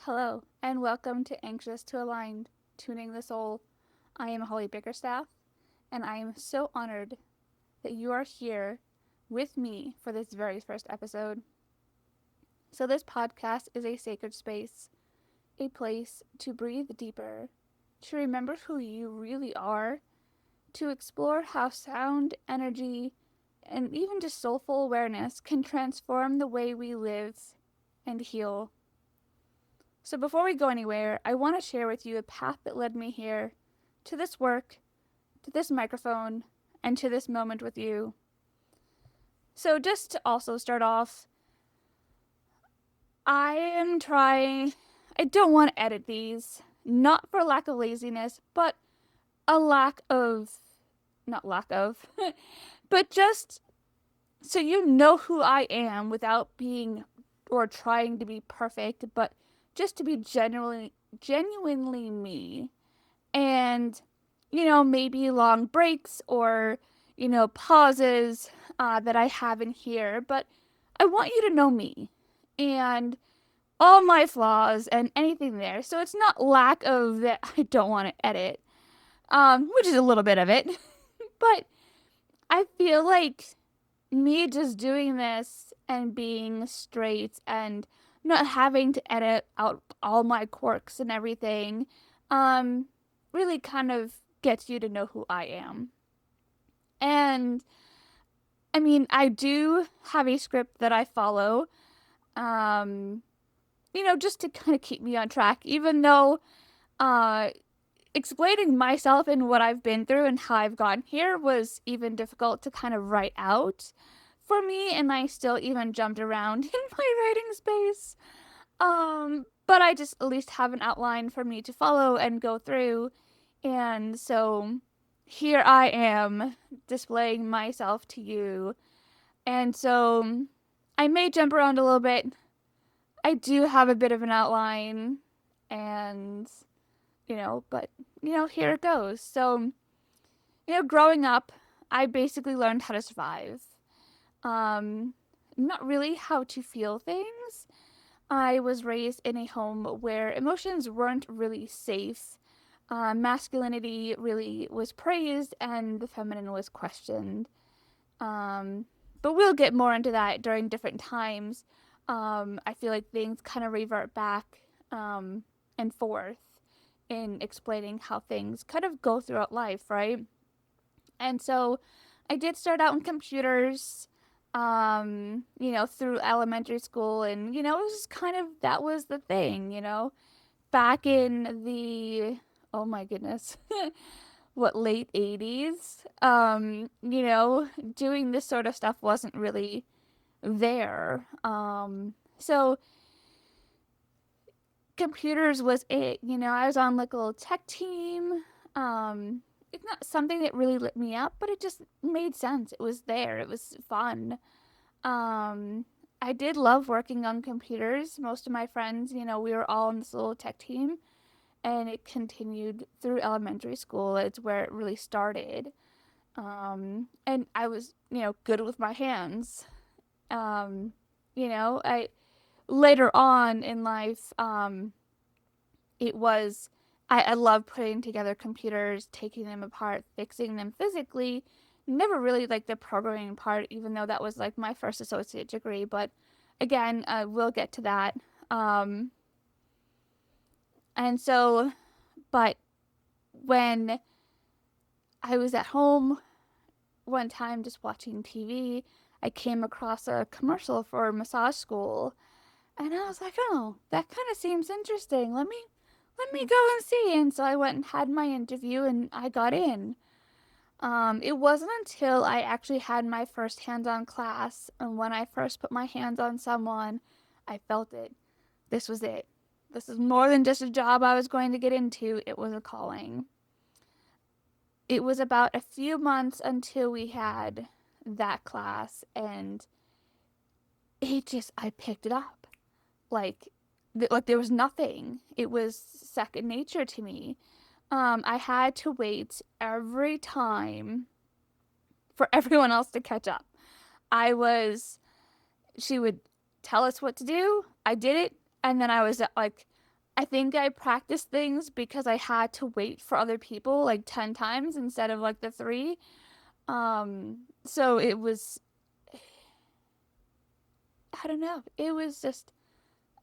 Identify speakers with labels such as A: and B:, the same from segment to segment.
A: Hello, and welcome to Anxious to Aligned, Tuning the Soul. I am Holly Bickerstaffe, and I am so honored that you are here with me for this very first episode. So, this podcast is a sacred space, a place to breathe deeper, to remember who you really are, to explore how sound, energy, and even just soulful awareness can transform the way we live and heal. So before we go anywhere, I want to share with you a path that led me here, to this work, to this microphone, and to this moment with you. So just to also start off, I don't want to edit these, not for lack of laziness, but a lack of, not lack of, but just so you know who I am without being or trying to be perfect, but just to be genuinely me. And, maybe long breaks or, pauses that I have in here, but I want you to know me and all my flaws and anything there. So it's not lack of that I don't want to edit, which is a little bit of it, but I feel like me just doing this and being straight and not having to edit out all my quirks and everything, um, really kind of gets you to know who I am. And I mean, I do have a script that I follow, um, just to kind of keep me on track, even though uh, explaining myself and what I've been through and how I've gotten here was even difficult to kind of write out for me, and I still even jumped around in my writing space. But I just at least have an outline for me to follow and go through. And so here I am displaying myself to you. And so I may jump around a little bit. I do have a bit of an outline, and, but, here it goes. So, growing up, I basically learned how to survive. Um, Not really how to feel things. I was raised in a home where emotions weren't really safe. Masculinity really was praised and the feminine was questioned. Um, but we'll get more into that during different times. I feel like things kind of revert back and forth in explaining how things kind of go throughout life, right? And so I did start out in computers, through elementary school, and, it was kind of, that was the thing, back in the, oh my goodness, what, late 80s, doing this sort of stuff wasn't really there. So computers was it, I was on like a little tech team. It's not something that really lit me up, but it just made sense. It was there. It was fun. Um, I did love working on computers. Most of my friends, we were all in this little tech team, and it continued through elementary school. It's where it really started. And I was, good with my hands. Um, I later on in life, it was I love putting together computers, taking them apart, fixing them physically. Never really like the programming part, even though that was like my first associate degree. But again, we'll get to that. Um, and so, but when I was at home one time just watching TV, I came across a commercial for a massage school, and I was like, oh, that kind of seems interesting. Let me go and see. And so I went and had my interview, and I got in. It wasn't until I actually had my first hands-on class, and when I first put my hands on someone, I felt it. This was it. This is more than just a job I was going to get into. It was a calling. It was about a few months until we had that class, and I picked it up. Like, like there was nothing. It was second nature to me. I had to wait every time for everyone else to catch up. I was, she would tell us what to do. I did it. And then I was like, I think I practiced things because I had to wait for other people like 10 times instead of like the three. So it was, I don't know, it was just,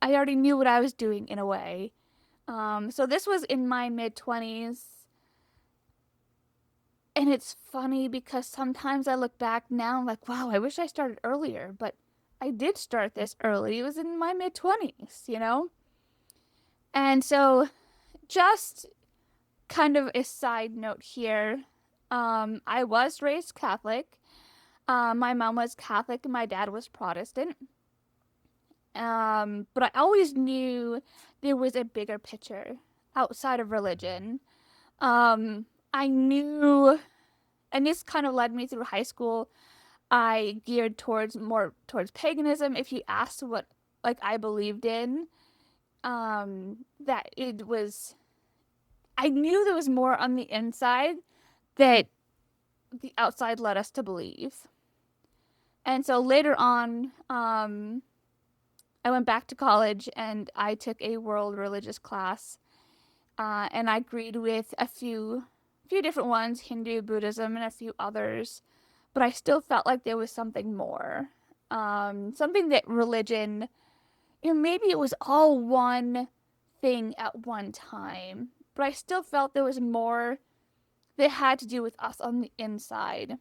A: I already knew what I was doing in a way. So this was in my mid 20s. And it's funny because sometimes I look back now, I'm like, wow, I wish I started earlier. But I did start this early. It was in my mid 20s, you know? And so, just kind of a side note here, I was raised Catholic. My mom was Catholic and my dad was Protestant. But I always knew there was a bigger picture outside of religion. I knew, and this kind of led me through high school. I geared towards more towards paganism. If you asked what like I believed in, that it was, I knew there was more on the inside that the outside led us to believe. And so later on, I went back to college and I took a world religious class, and I agreed with a few different ones, Hindu, Buddhism, and a few others, but I still felt like there was something more, something that religion, maybe it was all one thing at one time, but I still felt there was more that had to do with us on the inside.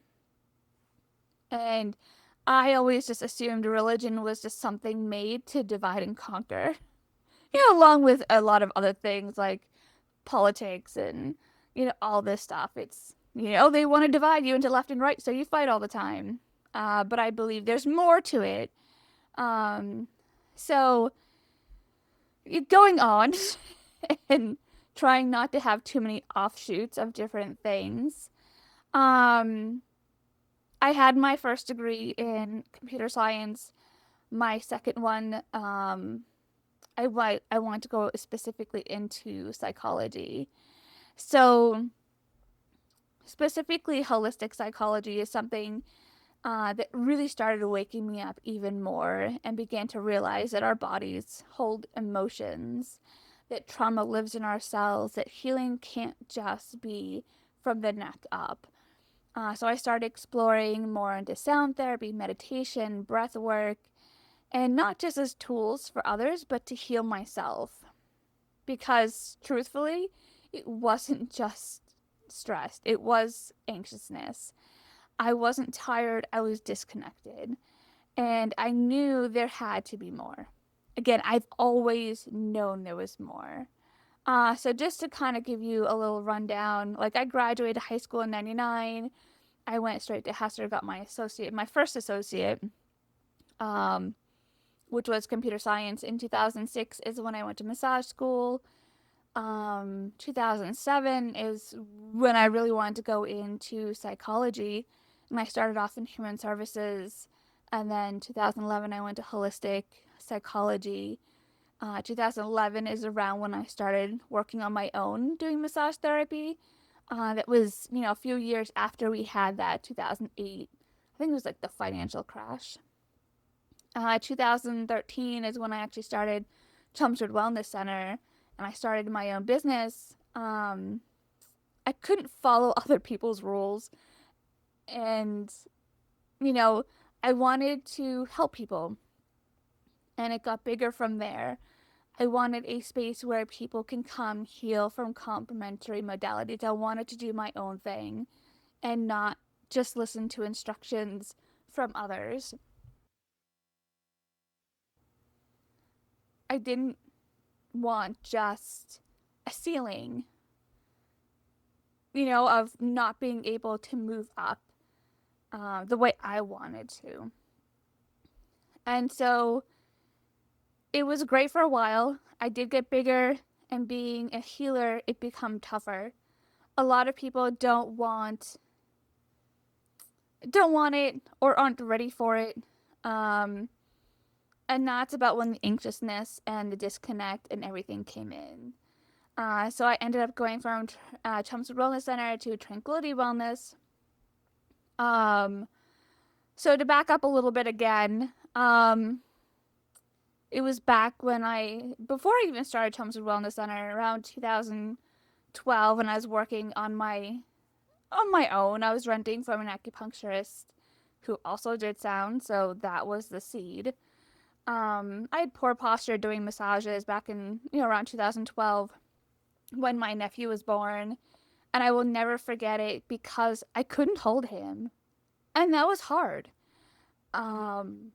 A: And I always just assumed religion was just something made to divide and conquer. Along with a lot of other things like politics and, all this stuff. It's, they want to divide you into left and right, so you fight all the time. But I believe there's more to it. Um, so going on and trying not to have too many offshoots of different things. Um, I had my first degree in computer science. My second one, I want to go specifically into psychology. So specifically, holistic psychology is something that really started waking me up even more and began to realize that our bodies hold emotions, that trauma lives in our cells, that healing can't just be from the neck up. So I started exploring more into sound therapy, meditation, breath work, and not just as tools for others, but to heal myself. Because truthfully, it wasn't just stressed, it was anxiousness. I wasn't tired, I was disconnected. And I knew there had to be more. Again, I've always known there was more. So just to kind of give you a little rundown, like I graduated high school in 99. I went straight to Hester, got my first associate, um, which was computer science. In 2006 is when I went to massage school. 2007 is when I really wanted to go into psychology, and I started off in human services. And then 2011, I went to holistic psychology. 2011 is around when I started working on my own doing massage therapy. That was, a few years after we had that 2008. I think it was like the financial crash. 2013 is when I actually started Chelmsford Wellness Center, and I started my own business. I couldn't follow other people's rules, and you know, I wanted to help people, and it got bigger from there. I wanted a space where people can come heal from complementary modalities. I wanted to do my own thing and not just listen to instructions from others. I didn't want just a ceiling, of not being able to move up the way I wanted to. And so it was great for a while. I did get bigger, and being a healer, it became tougher. A lot of people don't want it or aren't ready for it. Um, and that's about when the anxiousness and the disconnect and everything came in. So I ended up going from Chelmsford Wellness Center to Tranquility Wellness. Um, so to back up a little bit again, It was back when before I even started Chelmsford Wellness Center, around 2012, when I was working on my own. I was renting from an acupuncturist who also did sound, so that was the seed. I had poor posture doing massages back in, around 2012 when my nephew was born, and I will never forget it because I couldn't hold him, and that was hard. Um,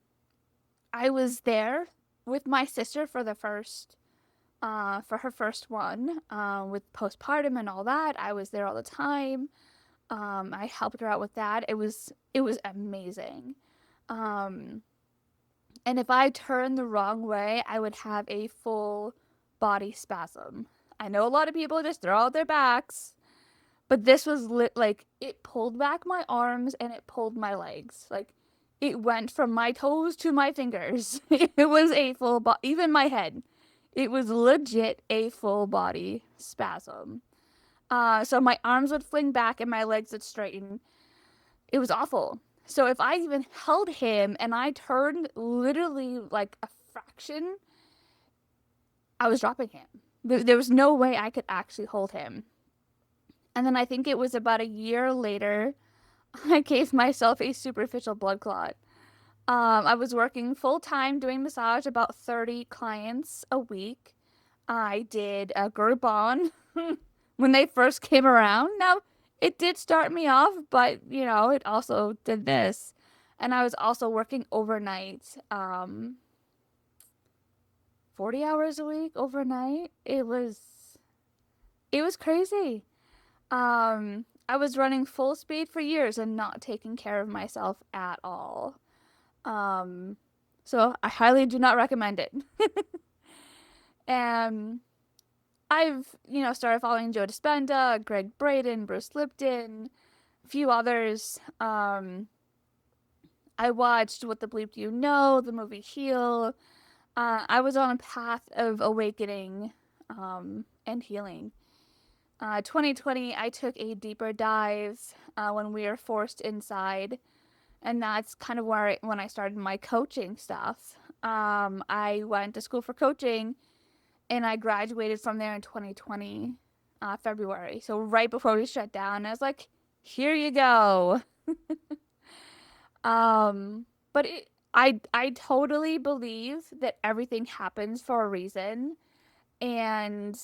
A: I was there with my sister for for her first one, with postpartum and all that. I was there all the time. I helped her out with that. It was amazing. Um, and if I turned the wrong way, I would have a full body spasm. I know a lot of people just throw out their backs, but this was like it pulled back my arms and it pulled my legs. Like it went from my toes to my fingers. It was a full even my head. It was legit a full body spasm. So my arms would fling back and my legs would straighten. It was awful. So if I even held him and I turned literally like a fraction, I was dropping him. There was no way I could actually hold him. And then I think it was about a year later, I gave myself a superficial blood clot. I was working full time doing massage, about 30 clients a week. I did a Groupon when they first came around. Now, it did start me off, but it also did this. And I was also working overnight, 40 hours a week overnight. It was crazy. I was running full speed for years and not taking care of myself at all. Um, so I highly do not recommend it. And I've, started following Joe Dispenza, Greg Braden, Bruce Lipton, a few others. I watched What the Bleep Do You Know, the movie Heal. I was on a path of awakening and healing. 2020, I took a deeper dive when we were forced inside, and that's kind of when I started my coaching stuff. I went to school for coaching, and I graduated from there in 2020, February. So right before we shut down, I was like, "Here you go." But I totally believe that everything happens for a reason, and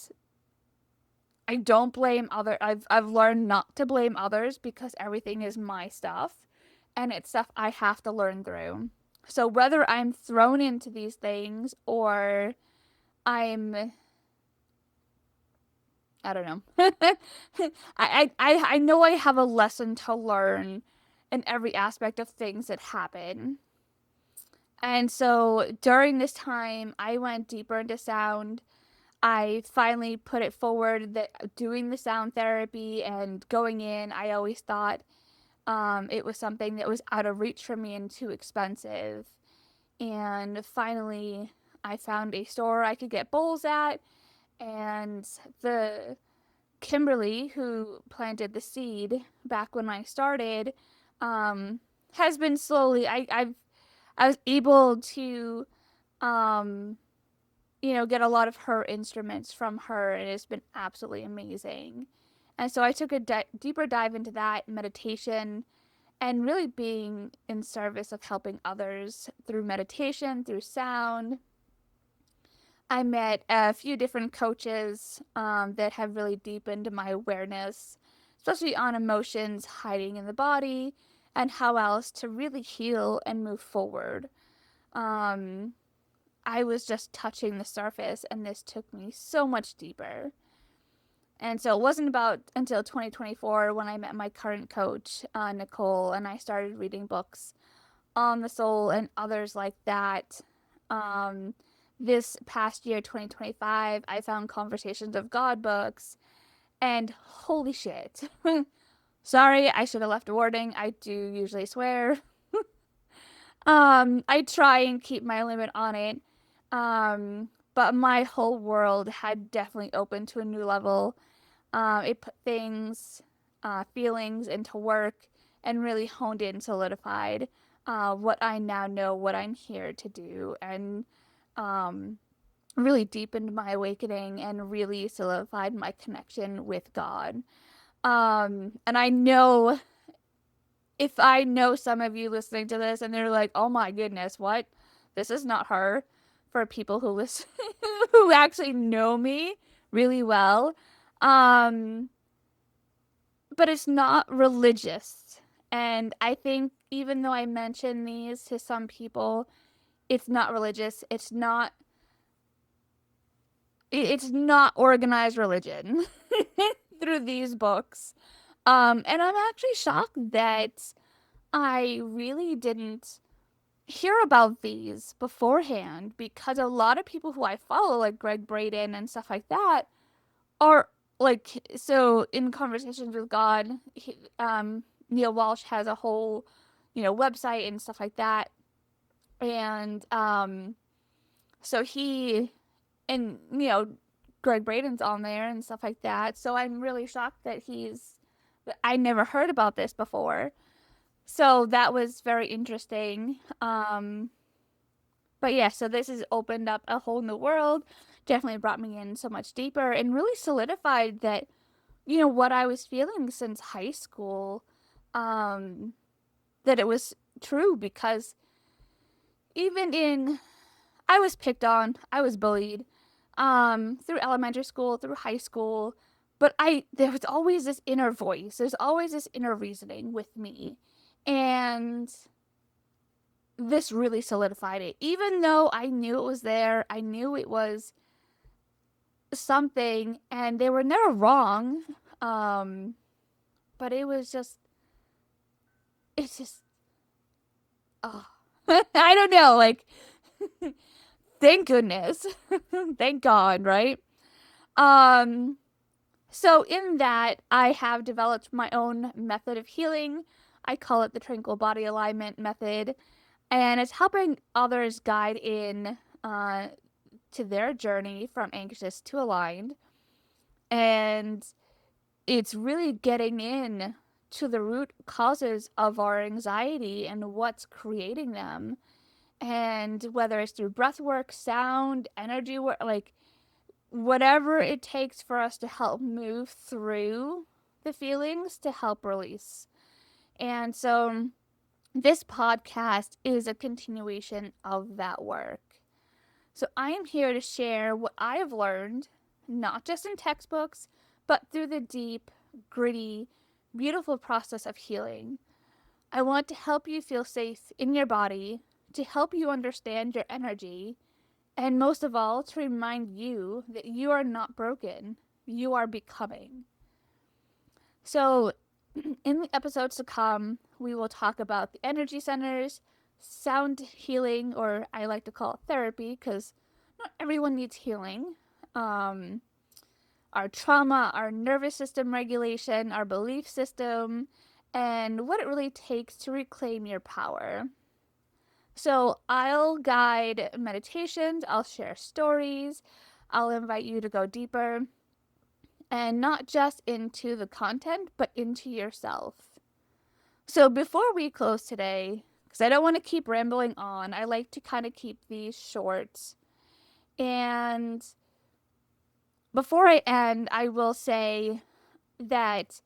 A: I don't blame I've learned not to blame others because everything is my stuff and it's stuff I have to learn through. So whether I'm thrown into these things or I'm I don't know. I know I have a lesson to learn in every aspect of things that happen. And so during this time I went deeper into sound. I finally put it forward that doing the sound therapy and going in, I always thought it was something that was out of reach for me and too expensive. And finally, I found a store I could get bowls at, and the Kimberly who planted the seed back when I started has been slowly. I was able to um, get a lot of her instruments from her, and it's been absolutely amazing. And so I took a deeper dive into that meditation and really being in service of helping others through meditation, through sound. I met a few different coaches that have really deepened my awareness, especially on emotions hiding in the body and how else to really heal and move forward. Um, I was just touching the surface, and this took me so much deeper. And so it wasn't about until 2024 when I met my current coach, Nicole, and I started reading books on the soul and others like that. Um, this past year, 2025, I found Conversations of God books, and holy shit. Sorry, I should have left a warning. I do usually swear. I try and keep my limit on it. But my whole world had definitely opened to a new level. It put feelings into work and really honed in and solidified what I now know, what I'm here to do. And really deepened my awakening and really solidified my connection with God. And I know if I know some of you listening to this and they're like, oh my goodness, what? This is not her. For people who listen, who actually know me really well. Um, but it's not religious. And I think even though I mention these to some people, it's not religious. It's not organized religion through these books. And I'm actually shocked that I really didn't hear about these beforehand because a lot of people who I follow, like Greg Braden and stuff like that, are like, so in Conversations with God, Neil Walsh has a whole, website and stuff like that. And so he, and, Greg Braden's on there and stuff like that. So I'm really shocked that I never heard about this before. So that was very interesting. But yeah, so this has opened up a whole new world, definitely brought me in so much deeper and really solidified that, what I was feeling since high school, that it was true because even I was picked on, I was bullied, through elementary school, through high school, but there was always this inner voice, there's always this inner reasoning with me. And this really solidified it. Even though I knew it was there, I knew it was something, and they were never wrong. But it's just, oh, I don't know. Like, thank goodness, thank God, right? Um, so in that, I have developed my own method of healing. I call it the Tranquil Body Alignment Method, and it's helping others guide in to their journey from anxious to aligned. And it's really getting in to the root causes of our anxiety and what's creating them. And whether it's through breath work, sound, energy work, like whatever it takes for us to help move through the feelings to help release. And so this podcast is a continuation of that work. So I am here to share what I have learned, not just in textbooks, but through the deep, gritty, beautiful process of healing. I want to help you feel safe in your body, to help you understand your energy, and most of all, to remind you that you are not broken. You are becoming. So, in the episodes to come, we will talk about the energy centers, sound healing, or I like to call it therapy because not everyone needs healing. Our trauma, our nervous system regulation, our belief system, and what it really takes to reclaim your power. So, I'll guide meditations, I'll share stories, I'll invite you to go deeper, and not just into the content, but into yourself. So before we close today, because I don't want to keep rambling on, I like to kind of keep these short. And before I end, I will say that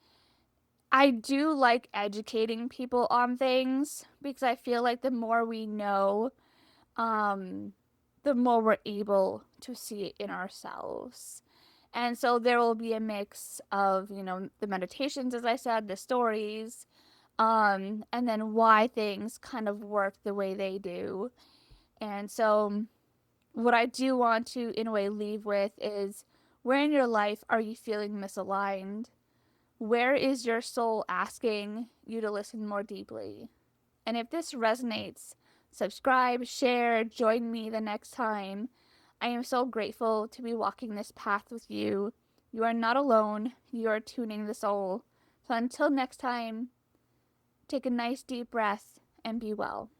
A: I do like educating people on things because I feel like the more we know, the more we're able to see it in ourselves. And so there will be a mix of, the meditations, as I said, the stories, and then why things kind of work the way they do. And so, what I do want to, in a way, leave with is where in your life are you feeling misaligned? Where is your soul asking you to listen more deeply? And if this resonates, subscribe, share, join me the next time. I am so grateful to be walking this path with you. You are not alone. You are tuning the soul. So until next time, take a nice deep breath and be well.